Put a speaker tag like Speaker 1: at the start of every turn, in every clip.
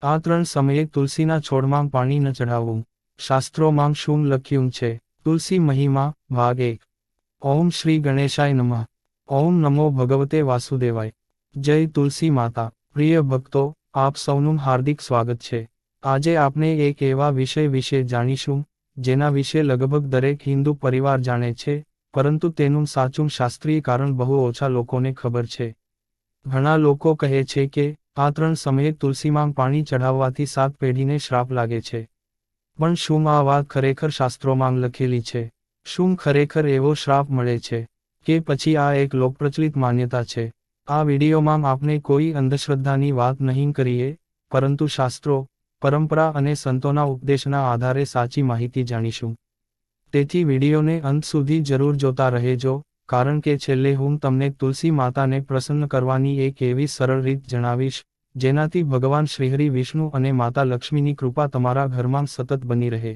Speaker 1: આ ત્રણ સમયે તુલસીના છોડમાં પાણી ન ચઢાવવું. શાસ્ત્રોમાં શું લખ્યું છે? તુલસી મહિમા ભાગ 1. ઓમ શ્રી ગણેશાય નમઃ. ઓમ નમો ભગવતે વાસુદેવાય. જય તુલસી માતા. પ્રિય ભક્તો, આપ સૌનું હાર્દિક સ્વાગત છે. આજે આપણે એક એવા વિષય વિશે જાણીશું જેના વિશે લગભગ દરેક હિન્દુ પરિવાર જાણે છે, પરંતુ તેનું સાચું શાસ્ત્રીય કારણ બહુ ઓછા લોકોને ખબર છે. ઘણા લોકો કહે છે કે આ ત્રણ સમયે તુલસીમાં પાણી ચઢાવવાથી 7 પેઢીને શ્રાપ લાગે છે. પણ શું આ વાત ખરેખર શાસ્ત્રોમાં લખેલી છે? શું ખરેખર એવો શ્રાપ મળે છે? કે પછી આ એક લોકપ્રચલિત માન્યતા છે? આ વિડીયોમાં આપણે કોઈ અંધશ્રદ્ધાની વાત નહીં કરીએ, પરંતુ શાસ્ત્રો, પરંપરા અને સંતોના ઉપદેશના આધારે સાચી માહિતી જાણીશું. તેથી વિડીયોને અંત સુધી જરૂર જોતા રહેજો, કારણ કે છેલ્લે હું તમને તુલસી માતાને પ્રસન્ન કરવાની એક એવી સરળ રીત જણાવીશ, જેનાથી ભગવાન શ્રીહરિ વિષ્ણુ અને માતા લક્ષ્મીની કૃપા તમારા ઘરમાં સતત બની રહે.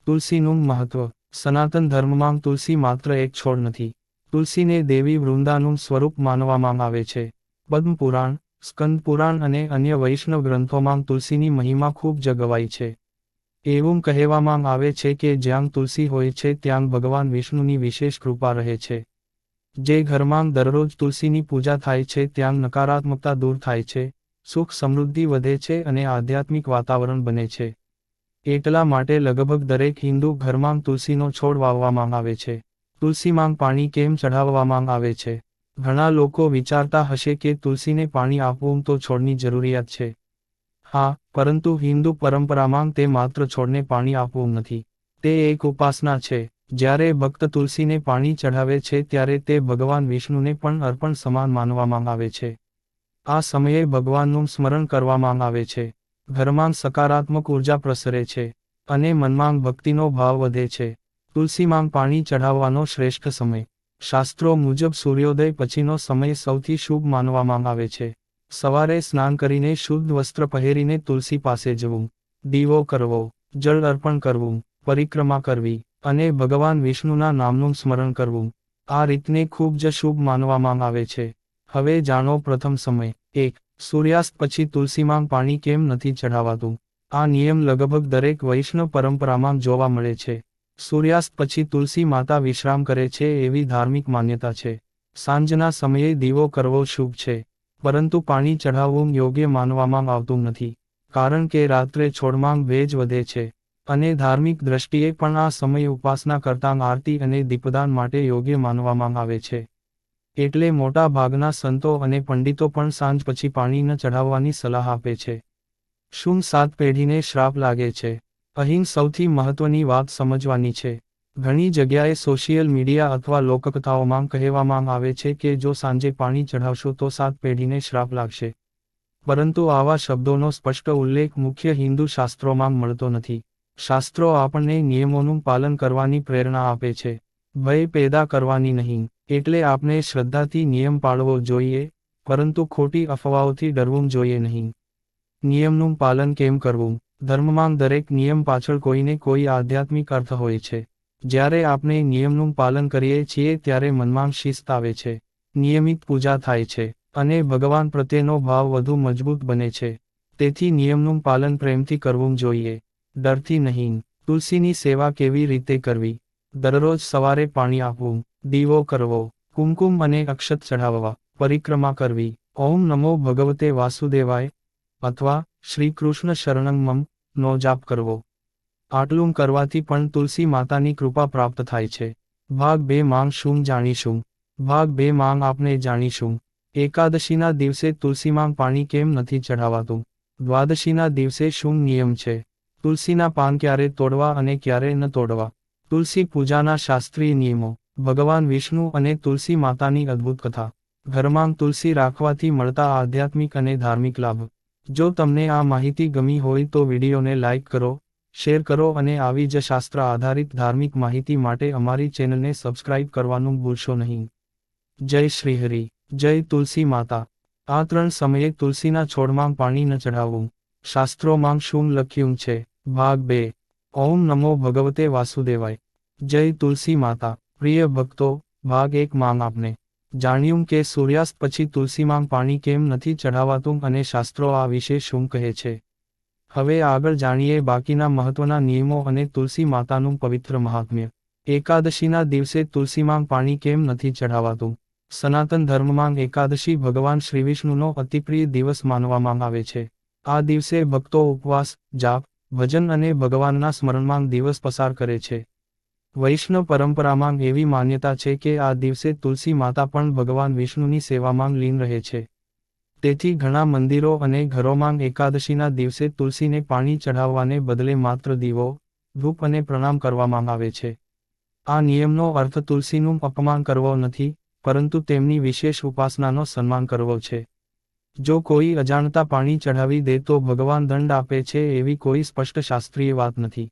Speaker 1: તુલસીનું મહત્વ. સનાતન ધર્મમાં તુલસી માત્ર એક છોડ નથી. તુલસીને દેવી વૃંદાનું સ્વરૂપ માનવામાં આવે છે. પદ્મ પુરાણ, સ્કંદ પુરાણ અને અન્ય વૈષ્ણવ ગ્રંથોમાં તુલસીની મહિમા ખૂબ જ ગવાઈ છે. એવું કહેવામાં આવે છે કે જ્યાં તુલસી હોય છે ત્યાં ભગવાન વિષ્ણુની વિશેષ કૃપા રહે છે. જે ઘરમાં દરરોજ તુલસીની પૂજા થાય છે ત્યાં નકારાત્મકતા દૂર થાય છે, સુખ સમૃદ્ધિ વધે છે અને આધ્યાત્મિક વાતાવરણ બને છે. એટલા માટે લગભગ દરેક હિન્દુ ઘરમાં તુલસીનો છોડ વાવવામાં આવે છે. તુલસીમાં પાણી કેમ ચઢાવવામાં આવે છે? ઘણા લોકો વિચારતા હશે કે તુલસીને પાણી આપવું તો છોડની જરૂરિયાત છે. હા, પરંતુ હિન્દુ પરંપરામાં તે માત્ર છોડને પાણી આપવું નથી. તે એક ઉપાસના છે. જ્યારે ભક્ત તુલસીને પાણી ચઢાવે છે ત્યારે તે ભગવાન વિષ્ણુને પણ અર્પણ સમાન માનવામાં આવે છે. આ સમયે ભગવાનનું સ્મરણ કરવામાં આવે છે. ઘરમાં સકારાત્મક ઉર્જા પ્રસરે છે અને મનમાં ભક્તિનો ભાવ વધે છે. તુલસીમાં પાણી ચઢાવવાનો શ્રેષ્ઠ સમય. શાસ્ત્રો મુજબ સૂર્યોદય પછીનો સમય સૌથી શુભ માનવામાં આવે છે. સવારે સ્નાન કરીને શુદ્ધ વસ્ત્ર પહેરીને તુલસી પાસે જવું, દીવો કરવો, જળ અર્પણ કરવું, પરિક્રમા કરવી અને ભગવાન વિષ્ણુના નામનું સ્મરણ કરવું. આ રીતને ખૂબ જ શુભ માનવામાં આવે છે. હવે જાણો પ્રથમ સમય. 1. સૂર્યાસ્ત પછી તુલસીમાં પાણી કેમ નથી ચઢાવાતું? આ નિયમ લગભગ દરેક વૈષ્ણવ પરંપરામાં જોવા મળે છે. સૂર્યાસ્ત પછી તુલસી માતા વિશ્રામ કરે છે એવી ધાર્મિક માન્યતા છે. સાંજના સમયે દીવો કરવો શુભ છે, પરંતુ પાણી ચઢાવવું યોગ્ય માનવામાં આવતું નથી, કારણ કે રાત્રે છોડમાં ભેજ વધે છે અને ધાર્મિક દ્રષ્ટિએ પણ આ સમય ઉપાસના કરતાં આરતી અને દીપદાન માટે યોગ્ય માનવામાં આવે છે. એટલે મોટા ભાગના સંતો અને પંડિતો પણ સાંજ પછી પાણી ન ચઢાવવાની સલાહ આપે છે. શું 7 પેઢીને શ્રાપ લાગે છે? અહીં સૌથી મહત્વની વાત સમજવાની છે. ઘણી જગ્યાએ સોશિયલ મીડિયા અથવા લોકકથાઓમાં કહેવામાં આવે છે કે જો સાંજે પાણી ચઢાવશો તો 7 પેઢીને શ્રાપ લાગશે. પરંતુ આવા શબ્દોનો સ્પષ્ટ ઉલ્લેખ મુખ્ય હિન્દુ શાસ્ત્રોમાં મળતો નથી. શાસ્ત્રો આપણને નિયમોનું પાલન કરવાની પ્રેરણા આપે છે, ભય પેદા કરવાની નહીં. એટલે આપણે શ્રદ્ધાથી નિયમ પાળવો જોઈએ, પરંતુ ખોટી અફવાઓથી ડરવું જોઈએ નહીં. નિયમનું પાલન કેમ કરવું? ધર્મમાં દરેક નિયમ પાછળ કોઈને કોઈ આધ્યાત્મિક અર્થ હોય છે. જ્યારે આપણે નિયમનું પાલન કરીએ છીએ ત્યારે મનમાં શિસ્ત આવે છે, નિયમિત પૂજા થાય છે અને ભગવાન પ્રત્યેનો ભાવ વધુ મજબૂત બને છે. તેથી નિયમનું પાલન પ્રેમથી કરવું જોઈએ, ડરથી નહીં. તુલસીની સેવા કેવી રીતે કરવી? દરરોજ સવારે પાણી આપવું, દીવો કરવો, કુમકુમ અને અક્ષત ચઢાવવા, પરિક્રમા કરવી, ઓમ નમો ભગવતે વાસુદેવાય અથવા શ્રી કૃષ્ણ શરણં મમ નો જાપ કરવો. આટલું કરવાથી પણ તુલસી માતાની કૃપા પ્રાપ્ત થાય છે. ભાગ 2 માં શું જાણીશું? ભાગ 2 માં આપણે જાણીશું એકાદશીના દિવસે તુલસીમાં પાણી કેમ નથી ચઢાવાતું. દ્વાદશીના દિવસે શું નિયમ છે? તુલસીના પાન ક્યારે તોડવા અને ક્યારે ન તોડવા. તુલસી પૂજાના શાસ્ત્રીય નિયમો. ભગવાન વિષ્ણુ અને તુલસી માતાની અદ્ભુત કથા. ઘરમાં તુલસી રાખવાથી મળતા આધ્યાત્મિક અને ધાર્મિક લાભ. જો તમને આ માહિતી ગમી હોય તો વિડીયોને લાઇક કરો, શેર કરો અને આવી જ શાસ્ત્ર આધારિત ધાર્મિક માહિતી માટે અમારી ચેનલને સબસ્ક્રાઇબ કરવાનું ભૂલશો નહીં. જય શ્રીહરિ, જય તુલસી માતા. આ ત્રણ સમયે તુલસીના છોડમાં પાણી ન ચઢાવવું. શાસ્ત્રોમાં શું લખ્યું છે? ભાગ 2. ઓમ નમો ભગવતે વાસુદેવાય. જય તુલસી માતા. પ્રિય ભક્તો, ભાગ 1 માં આપને જાણ્યું કે સૂર્યાસ્ત પછી તુલસીમાં પાણી કેમ નથી ચઢાવાતું અને શાસ્ત્રો આ વિશે શું કહે છે. હવે આગળ જાણીએ બાકીના મહત્વના નિયમો અને તુલસી માતાનું પવિત્ર મહાત્મ્ય. એકાદશીના દિવસે તુલસીમાં પાણી કેમ નથી ચઢાવાતું? સનાતન ધર્મમાં એકાદશી ભગવાન શ્રીવિષ્ણુનો અતિપ્રિય દિવસ માનવામાં આવે છે. આ દિવસે ભક્તો ઉપવાસ, જાપ, ભજન અને ભગવાનના સ્મરણમાં દિવસ પસાર કરે છે. વૈષ્ણવ પરંપરામાં એવી માન્યતા છે કે આ દિવસે તુલસી માતા પણ ભગવાન વિષ્ણુની સેવામાં લીન રહે છે. તેથી ઘણા મંદિરો અને ઘરોમાં એકાદશીના દિવસે તુલસીને પાણી ચઢાવવાને બદલે માત્ર દીવો, ધૂપ અને પ્રણામ કરવામાં આવે છે. આ નિયમનો અર્થ તુલસીનું અપમાન કરવો નથી, પરંતુ તેમની વિશેષ ઉપાસનાનો સન્માન કરવો છે. જો કોઈ અજાણતા પાણી ચઢાવી દે તો ભગવાન દંડ આપે છે એવી કોઈ સ્પષ્ટ શાસ્ત્રીય વાત નથી.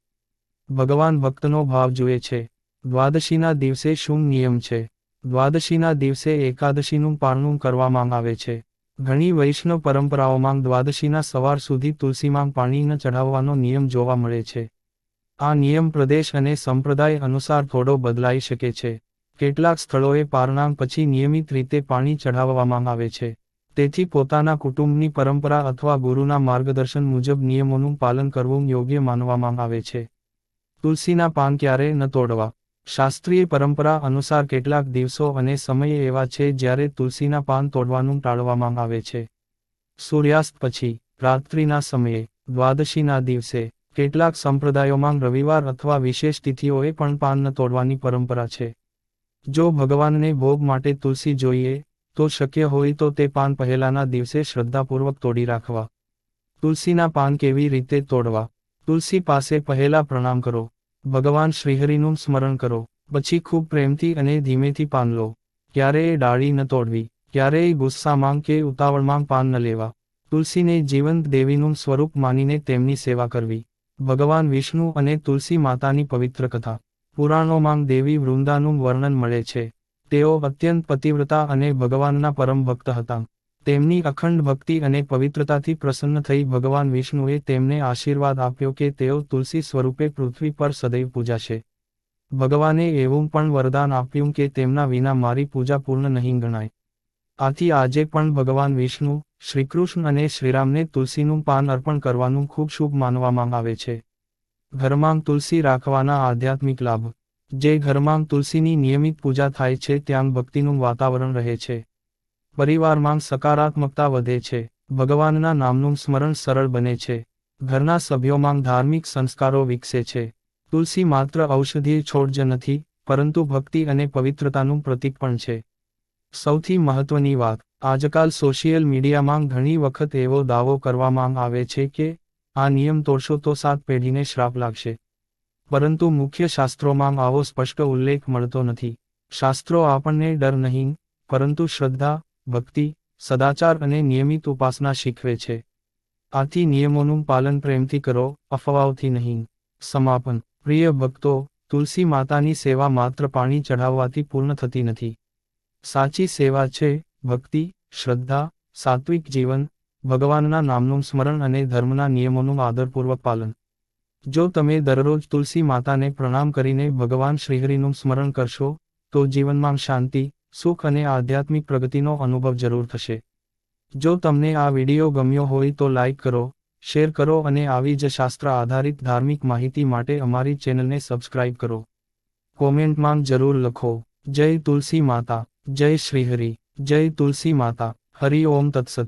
Speaker 1: ભગવાન ભક્તનો ભાવ જુએ છે. દ્વાદશીના દિવસે શું નિયમ છે? દ્વાદશીના દિવસે એકાદશીનું પારણું કરવામાં આવે છે. ઘણી વૈષ્ણવ પરંપરાઓમાં દ્વાદશીના સવાર સુધી તુલસીમાં પાણી ન ચઢાવવાનો નિયમ જોવા મળે છે. આ નિયમ પ્રદેશ અને સંપ્રદાય અનુસાર થોડો બદલાઈ શકે છે. કેટલાક સ્થળોએ પારણાં પછી નિયમિત રીતે પાણી ચઢાવવામાં આવે છે. તેથી પોતાના કુટુંબની પરંપરા અથવા ગુરુના માર્ગદર્શન મુજબ નિયમોનું પાલન કરવું યોગ્ય માનવામાં આવે છે. તુલસીના પાન ક્યારે ન તોડવા? શાસ્ત્રીય પરંપરા અનુસાર કેટલાક દિવસો અને સમય એવા છે જ્યારે તુલસીના પાન તોડવાનું ટાળવામાં આવે છે. સૂર્યાસ્ત પછી, રાત્રિના સમયે, દ્વાદશીના દિવસે, કેટલાક સંપ્રદાયોમાં રવિવાર અથવા વિશેષ તિથિઓએ પણ પાન ન તોડવાની પરંપરા છે. જો ભગવાનને ભોગ માટે તુલસી જોઈએ, તો શક્ય હોય તો તે પાન પહેલાના દિવસે શ્રદ્ધાપૂર્વક તોડી રાખવા. તુલસીના પાન કેવી રીતે તોડવા? તુલસી પાસે પહેલા પ્રણામ કરો. ભગવાન શ્રીહરિનું સ્મરણ કરો. પછી ખૂબ પ્રેમથી અને ધીમેથી પાન લો. ક્યારેય ડાળી ન તોડવી. ક્યારેય ગુસ્સામાં કે ઉતાવળમાં પાન ન લેવા. તુલસીને જીવંત દેવીનું સ્વરૂપ માનીને તેમની સેવા કરવી. ભગવાન વિષ્ણુ અને તુલસી માતાની પવિત્ર કથા. પુરાણોમાં દેવી વૃંદાનું વર્ણન મળે છે. તેઓ અત્યંત પતિવ્રતા અને ભગવાનના પરમ ભક્ત હતા. તેમની અખંડ ભક્તિ અને પવિત્રતાથી પ્રસન્ન થઈ ભગવાન વિષ્ણુએ તેમને આશીર્વાદ આપ્યો કે તેઓ તુલસી સ્વરૂપે પૃથ્વી પર સદૈવ પૂજાશે. ભગવાને એવું પણ વરદાન આપ્યું કે તેમના વિના મારી પૂજા પૂર્ણ નહીં ગણાય. આથી આજે પણ ભગવાન વિષ્ણુ, શ્રીકૃષ્ણ અને શ્રીરામને તુલસીનું પાન અર્પણ કરવાનું ખૂબ શુભ માનવામાં આવે છે. ઘરમાં તુલસી રાખવાના આધ્યાત્મિક લાભ. જે ઘરમાં તુલસીની નિયમિત પૂજા થાય છે ત્યાં ભક્તિનું વાતાવરણ રહે છે. પરિવારમાં સકારાત્મકતા વધે છે. ભગવાનના નામનું સ્મરણ સરળ બને છે. ઘરના સભ્યોમાં ધાર્મિક સંસ્કારો વિકસે છે. તુલસી માત્ર ઔષધીય છોડ જ નથી, પરંતુ ભક્તિ અને પવિત્રતાનું પ્રતીક પણ છે. સૌથી મહત્વની વાત, આજકાલ સોશિયલ મીડિયામાં ઘણી વખત એવો દાવો કરવામાં આવે છે કે આ નિયમ તોડશો તો 7 પેઢીને શ્રાપ લાગશે. પરંતુ મુખ્ય શાસ્ત્રોમાં આવો સ્પષ્ટ ઉલ્લેખ મળતો નથી. શાસ્ત્રો આપણને ડર નહીં, પરંતુ શ્રદ્ધા, ભક્તિ, સદાચાર અને નિયમિત ઉપાસના શીખવે છે. આથી નિયમોનું પાલન પ્રેમથી કરો, અફવાઓથી નહીં. સમાપન. પ્રિય ભક્તો, તુલસી માતાની સેવા માત્ર પાણી ચઢાવવાથી પૂર્ણ થતી નથી. સાચી સેવા છે ભક્તિ, શ્રદ્ધા, સાત્વિક જીવન, ભગવાનના નામનું સ્મરણ અને ધર્મના નિયમોનું આદરપૂર્વક પાલન. જો તમે દરરોજ તુલસી માતાને પ્રણામ કરીને ભગવાન શ્રીહરિનું સ્મરણ કરશો, તો જીવનમાં શાંતિ, સુખ અને આધ્યાત્મિક પ્રગતિનો અનુભવ જરૂર થશે. જો તમને આ વિડિયો ગમ્યો હોય તો લાઇક કરો, શેર કરો અને આવી જ શાસ્ત્ર આધારિત ધાર્મિક માહિતી માટે અમારી ચેનલને સબસ્ક્રાઇબ કરો. કોમેન્ટમાં જરૂર લખો, જય તુલસી માતા, જય શ્રીહરિ, જય તુલસી માતા. હરિ ઓમ તત્સત.